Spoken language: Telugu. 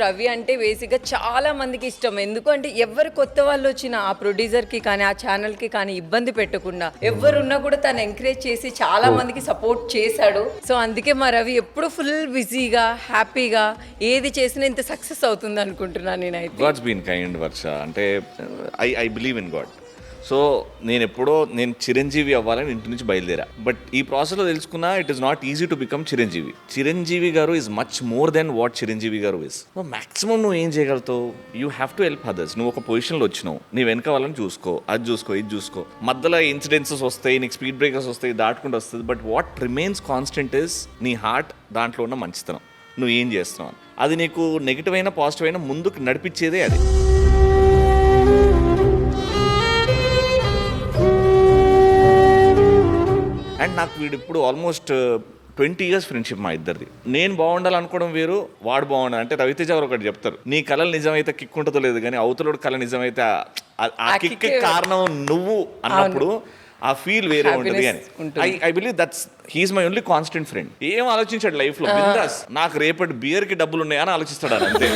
రవి అంటే బేసిక్గా చాలా మందికి ఇష్టం. ఎందుకంటే ఎవరు కొత్త వాళ్ళు వచ్చినా ఆ ప్రొడ్యూసర్కి కానీ ఆ ఛానల్కి కానీ ఇబ్బంది పెట్టకుండా ఎవరున్నా కూడా తను ఎంకరేజ్ చేసి చాలా మందికి సపోర్ట్ చేశాడు. సో అందుకే మా రవి ఎప్పుడు ఫుల్ బిజీగా హ్యాపీగా ఏది చేసినా ఇంత సక్సెస్ అవుతుంది అనుకుంటున్నాను నేనైతే. గాడ్స్ బీన్ కైండ్ వర్ష. అంటే I believe in God. So నేను చిరంజీవి అవ్వాలని ఇంటి నుంచి బయలుదేరా. బట్ ఈ ప్రాసెస్లో తెలుసుకున్నా it is not easy to become Chiranjeevi. Chiranjeevi గారు is much more than what Chiranjeevi గారు ఇస్. సో మాక్సిమం నువ్వు ఏం చేయగలుగుతావు? You have to help others. నువ్వు ఒక పొజిషన్లో వచ్చినావు, నీ వెనక వాళ్ళని చూసుకో, అది చూసుకో, ఇది చూసుకో. మధ్యలో ఇన్సిడెన్సెస్ వస్తాయి, నీకు స్పీడ్ బ్రేకర్స్ వస్తాయి, దాటుకుంటూ వస్తుంది. But what remains constant is నీ హార్ట్, దాంట్లో ఉన్న మంచితనం, నువ్వు ఏం చేస్తున్నావు. అది నీకు నెగిటివ్ అయినా పాజిటివ్ అయినా ముందుకు నడిపించేదే అది. అండ్ నాకు వీడు ఇప్పుడు ఆల్మోస్ట్ 20 years ఫ్రెండ్షిప్ మా ఇద్దరిది. నేను బాగుండాలనుకోవడం వేరు, వాడు బాగుండాలి. అంటే రవితేజ గారు ఒకటి చెప్తారు, నీ కళలు నిజమైతే కిక్ ఉంటుందో లేదు కానీ అవతలోడు కళ నిజమైతే ఆ కిక్ కారణం నువ్వు అన్నప్పుడు ఆ ఫీల్ వేరే ఉంటుంది అని. I believe that's he's my only constant friend. ఏం ఆలోచించాడు లైఫ్ లో, బిందాస్ నాకు రేపటి బియర్ కి డబ్బులు ఉన్నాయని ఆలోచిస్తాడు అంతే.